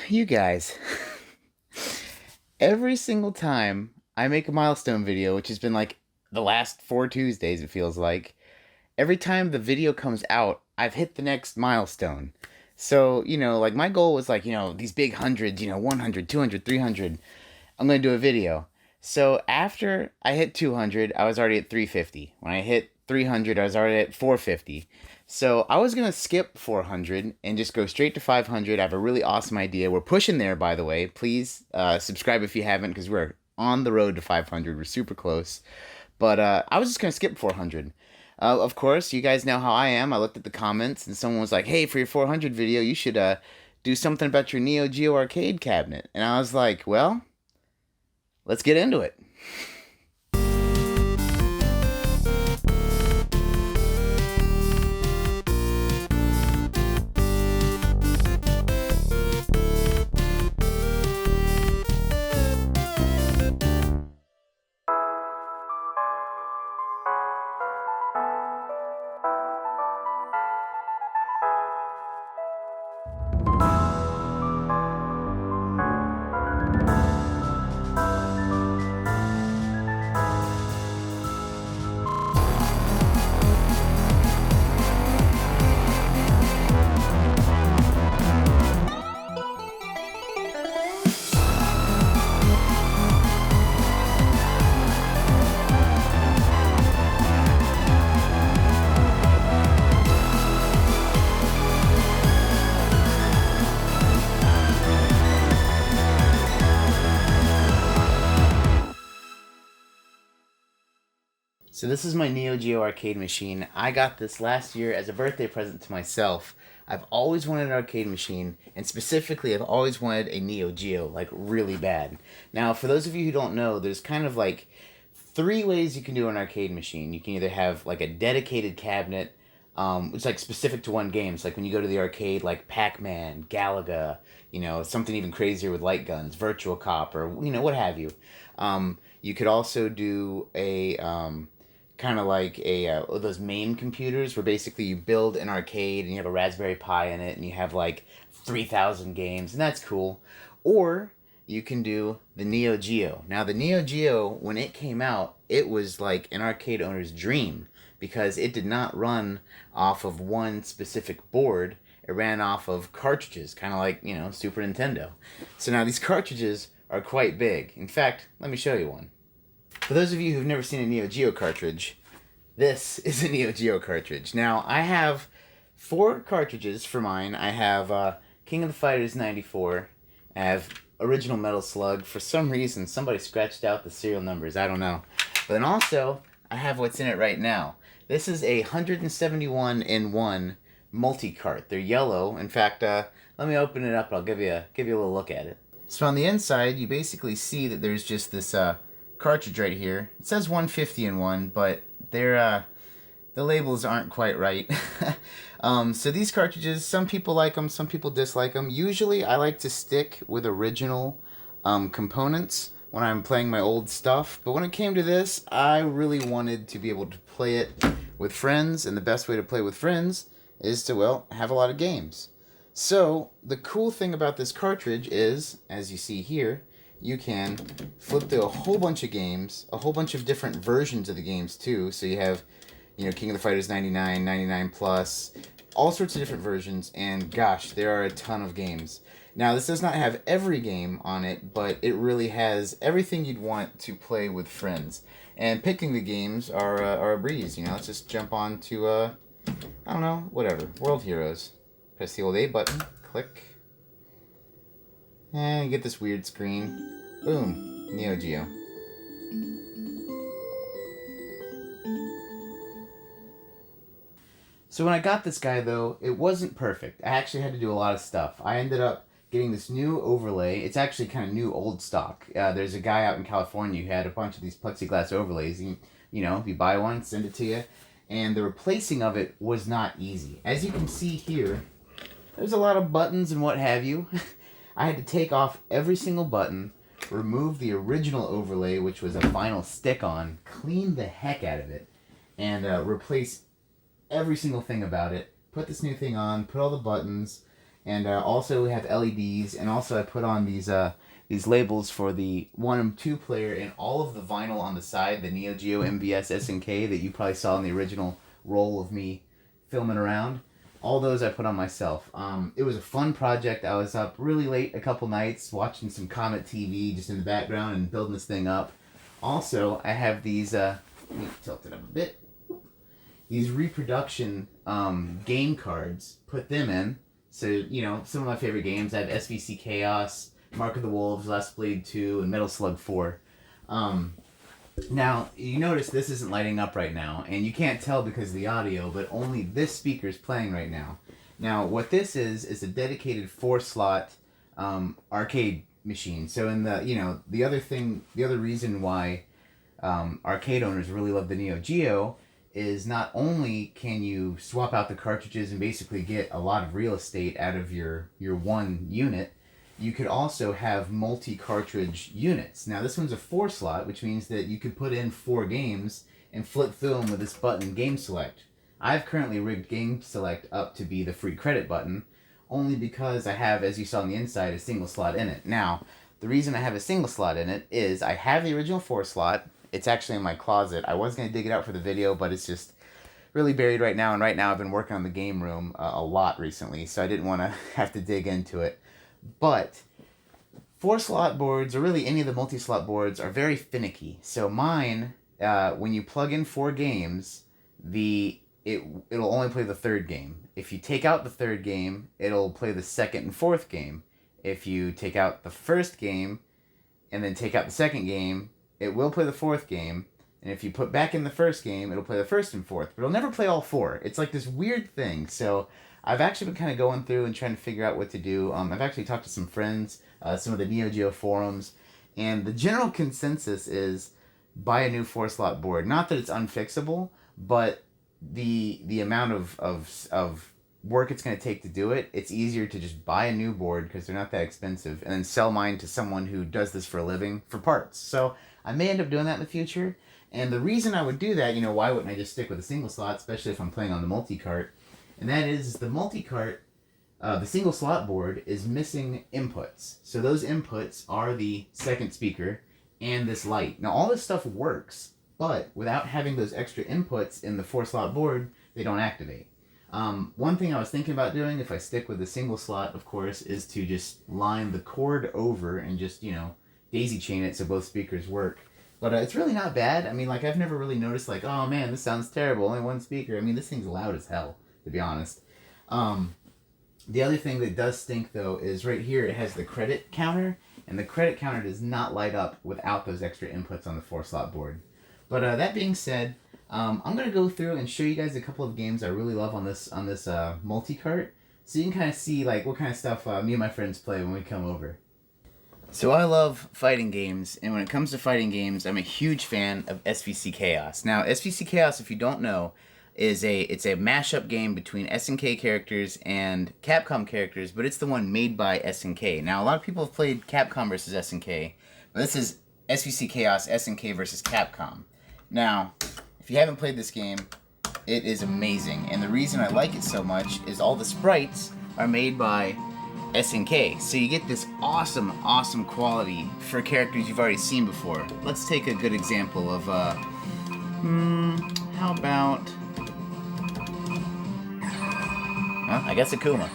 You guys, every single time I make a milestone video, which has been like the last 4 Tuesdays, it feels like, every time the video comes out, I've hit the next milestone. So, like my goal was like, these big hundreds, 100, 200, 300. I'm going to do a video. So after I hit 200, I was already at 350. When I hit 300, I was already at 450. So I was going to skip 400 and just go straight to 500. I have a really awesome idea. We're pushing there, by the way. Please subscribe if you haven't, because we're on the road to 500. We're super close. But I was just going to skip 400. Of course, you guys know how I am. I looked at the comments and someone was like, hey, for your 400 video, you should do something about your NeoGeo Arcade cabinet. And I was like, well, let's get into it. So this is my NeoGeo Arcade machine. I got this last year as a birthday present to myself. I've always wanted an arcade machine, and specifically I've always wanted a NeoGeo, like really bad. Now, for those of you who don't know, there's kind of like three ways you can do an arcade machine. You can either have like a dedicated cabinet, it's like specific to one game. It's like when you go to the arcade, like Pac-Man, Galaga, something even crazier with light guns, Virtual Cop, or what have you. You could also do a kind of like those MAME computers where basically you build an arcade and you have a Raspberry Pi in it and you have like 3,000 games, and that's cool. Or you can do the Neo Geo. Now the Neo Geo, when it came out, it was like an arcade owner's dream because it did not run off of one specific board. It ran off of cartridges, kind of like, Super Nintendo. So now these cartridges are quite big. In fact, let me show you one. For those of you who've never seen a Neo Geo cartridge, this is a Neo Geo cartridge. Now, I have 4 cartridges for mine. I have King of the Fighters 94. I have Original Metal Slug. For some reason, somebody scratched out the serial numbers. I don't know. But then also, I have what's in it right now. This is a 171 in 1 multi-cart. They're yellow. In fact, let me open it up. I'll give you a little look at it. So on the inside, you basically see that there's just this cartridge right here. It says 150 in 1, but the labels aren't quite right. So these cartridges, some people like them, some people dislike them. Usually I like to stick with original components when I'm playing my old stuff, but when it came to this, I really wanted to be able to play it with friends, and the best way to play with friends is to, well, have a lot of games. So the cool thing about this cartridge is, as you see here, you can flip through a whole bunch of games, a whole bunch of different versions of the games too. So you have, King of the Fighters 99, 99 Plus, all sorts of different versions, and gosh, there are a ton of games. Now, this does not have every game on it, but it really has everything you'd want to play with friends. And picking the games are a breeze, Let's just jump on to, I don't know, whatever, World Heroes. Press the old A button, click. And you get this weird screen. Boom. Neo Geo. So when I got this guy, though, it wasn't perfect. I actually had to do a lot of stuff. I ended up getting this new overlay. It's actually kind of new old stock. There's a guy out in California who had a bunch of these plexiglass overlays. If you buy one, send it to you. And the replacing of it was not easy. As you can see here, there's a lot of buttons and what have you. I had to take off every single button, remove the original overlay, which was a vinyl stick-on, clean the heck out of it, and replace every single thing about it, put this new thing on, put all the buttons, And also we have LEDs, and also I put on these labels for the 1 and 2 player, and all of the vinyl on the side, the NeoGeo MVS SNK that you probably saw in the original roll of me filming around. All those I put on myself. It was a fun project. I was up really late a couple nights watching some Comet TV just in the background and building this thing up. Also, I have these, let me tilt it up a bit. These reproduction game cards, put them in. So, you know, some of my favorite games. I have SVC Chaos, Mark of the Wolves, Last Blade 2, and Metal Slug 4. Now, you notice this isn't lighting up right now, and you can't tell because of the audio, but only this speaker is playing right now. Now, what this is a dedicated 4-slot arcade machine. So in the, you know, the other reason why arcade owners really love the NeoGeo is not only can you swap out the cartridges and basically get a lot of real estate out of your one unit, you could also have multi-cartridge units. Now this one's a 4-slot, which means that you could put in 4 games and flip through them with this button, Game Select. I've currently rigged Game Select up to be the free credit button, only because I have, as you saw on the inside, a single slot in it. Now, the reason I have a single slot in it is I have the original 4-slot. It's actually in my closet. I was going to dig it out for the video, but it's just really buried right now, and right now I've been working on the game room a lot recently, so I didn't want to have to dig into it. But 4-slot boards, or really any of the multi-slot boards, are very finicky. So mine, when you plug in 4 games, it'll only play the 3rd game. If you take out the 3rd game, it'll play the 2nd and 4th game. If you take out the 1st game and then take out the 2nd game, it will play the 4th game. And if you put back in the 1st game, it'll play the 1st and 4th. But it'll never play all 4. It's like this weird thing. So I've actually been kind of going through and trying to figure out what to do. I've actually talked to some friends, some of the NeoGeo forums, and the general consensus is buy a new 4-slot board. Not that it's unfixable, but the amount of work it's going to take to do it, it's easier to just buy a new board because they're not that expensive, and then sell mine to someone who does this for a living for parts. So I may end up doing that in the future. And the reason I would do that, you know, why wouldn't I just stick with a single slot, especially if I'm playing on the multi-cart? And that is the multi-cart, the single slot board is missing inputs. So those inputs are the 2nd speaker and this light. Now all this stuff works, but without having those extra inputs in the 4-slot board, they don't activate. One thing I was thinking about doing, if I stick with the single slot, of course, is to just line the cord over and just, you know, daisy chain it so both speakers work. But it's really not bad. I mean, like, I've never really noticed, like, oh man, this sounds terrible, only 1 speaker. I mean, this thing's loud as hell, to be honest. The other thing that does stink, though, is right here it has the credit counter, and the credit counter does not light up without those extra inputs on the 4-slot board. But that being said, I'm going to go through and show you guys a couple of games I really love on this multi-cart, so you can kind of see like what kind of stuff me and my friends play when we come over. So I love fighting games, and when it comes to fighting games, I'm a huge fan of SVC Chaos. Now, SVC Chaos, if you don't know, it's a mashup game between SNK characters and Capcom characters, but it's the one made by SNK. Now, a lot of people have played Capcom versus SNK, but this is SVC Chaos SNK versus Capcom. Now, if you haven't played this game, it is amazing, and the reason I like it so much is all the sprites are made by SNK, so you get this awesome quality for characters you've already seen before. Let's take a good example of, how about, I guess Akuma.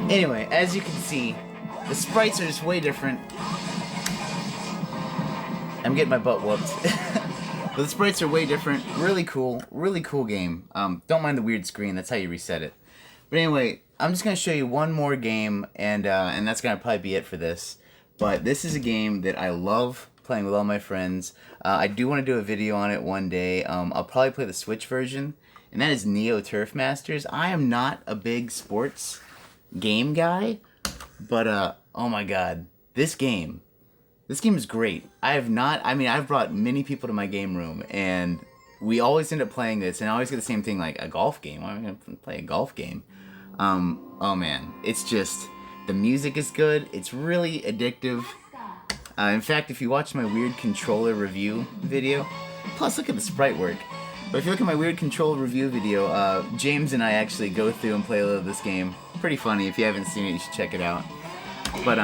Anyway, as you can see, the sprites are just way different. I'm getting my butt whooped. But the sprites are way different. Really cool game. Don't mind the weird screen, that's how you reset it. But anyway, I'm just going to show you one more game, and that's going to probably be it for this. But this is a game that I love playing with all my friends. I do want to do a video on it one day. I'll probably play the Switch version, and that is Neo Turf Masters. I am not a big sports game guy, but oh my god, this game is great. I've brought many people to my game room, and we always end up playing this, and I always get the same thing, like a golf game. Why am I going to play a golf game? Oh man, it's just, the music is good. It's really addictive. In fact, if you watch my weird controller review video, plus look at the sprite work. But if you look at my weird controller review video, James and I actually go through and play a little of this game. Pretty funny. If you haven't seen it, you should check it out. But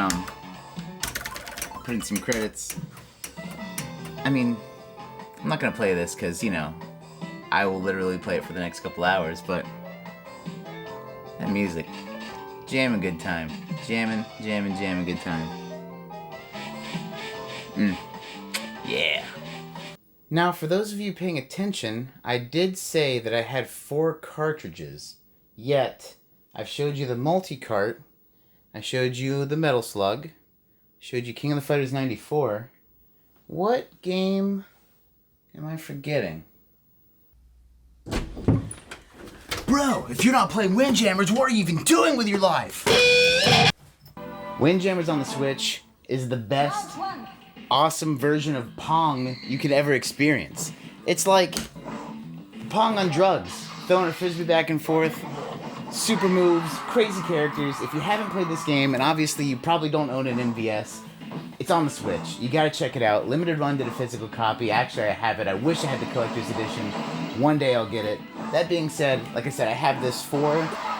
put in some credits. I mean, I'm not gonna play this because, you know, I will literally play it for the next couple hours, but that music, jamming good time. Jamming good time. Yeah. Now, for those of you paying attention, I did say that I had 4 cartridges. Yet, I've showed you the multi-cart, I showed you the Metal Slug, showed you King of the Fighters 94. What game am I forgetting? Bro, if you're not playing Windjammers, what are you even doing with your life? Windjammers on the Switch is the best, awesome version of Pong you could ever experience. It's like Pong on drugs, throwing a frisbee back and forth, super moves, crazy characters. If you haven't played this game, and obviously you probably don't own an MVS, it's on the Switch. You gotta check it out. Limited Run did a physical copy. Actually, I have it. I wish I had the collector's edition. One day I'll get it. That being said, like I said, I have this for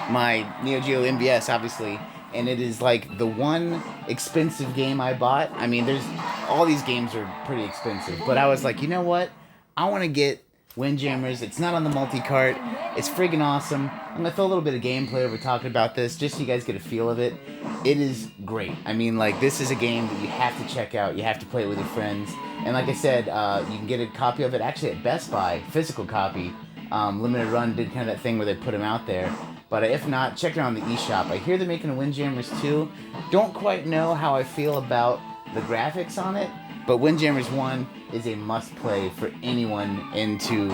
my NeoGeo MVS, obviously, and it is like the one expensive game I bought. I mean, all these games are pretty expensive, but I was like, you know what? I want to get Windjammers. It's not on the multi-cart. It's friggin' awesome. I'm going to throw a little bit of gameplay over talking about this, just so you guys get a feel of it. It is great. I mean, like, this is a game that you have to check out. You have to play it with your friends. And like I said, you can get a copy of it actually at Best Buy, physical copy. Limited Run did kind of that thing where they put them out there. But if not, check it out on the eShop. I hear they're making a Windjammers 2. Don't quite know how I feel about the graphics on it, but Windjammers 1 is a must-play for anyone into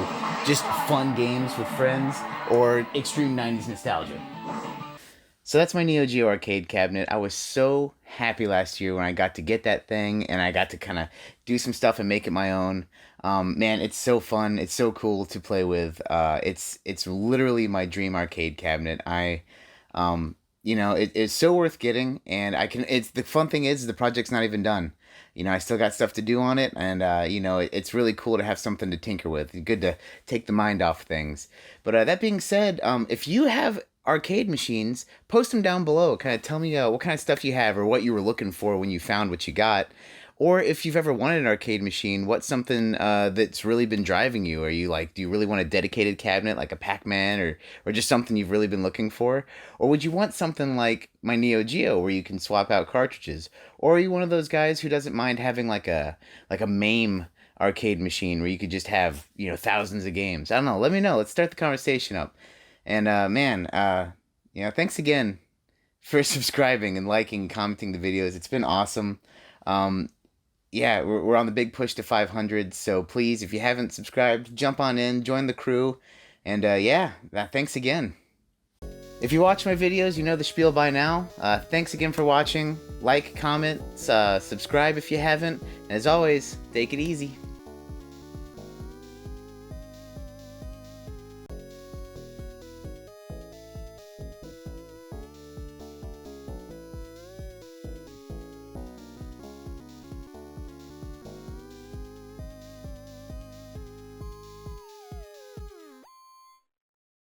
just fun games with friends or extreme 90s nostalgia. So that's my NeoGeo Arcade cabinet. I was so happy last year when I got to get that thing and I got to kind of do some stuff and make it my own. Man, it's so fun. It's so cool to play with. It's literally my dream arcade cabinet. You know, it's so worth getting, and the fun thing is the project's not even done. You know, I still got stuff to do on it, and, you know, it's really cool to have something to tinker with. It's good to take the mind off things. But that being said, if you have arcade machines, post them down below. Kind of tell me what kind of stuff you have or what you were looking for when you found what you got. Or if you've ever wanted an arcade machine, what's something that's really been driving you? Are you like, do you really want a dedicated cabinet like a Pac-Man or just something you've really been looking for? Or would you want something like my NeoGeo where you can swap out cartridges? Or are you one of those guys who doesn't mind having like a MAME arcade machine where you could just have, you know, thousands of games? I don't know. Let me know. Let's start the conversation up. And man, you know, thanks again for subscribing and liking and commenting the videos. It's been awesome. Yeah, we're on the big push to 500, so please, if you haven't subscribed, jump on in, join the crew, and yeah, thanks again. If you watch my videos, you know the spiel by now. Thanks again for watching. Like, comment, subscribe if you haven't, and as always, take it easy.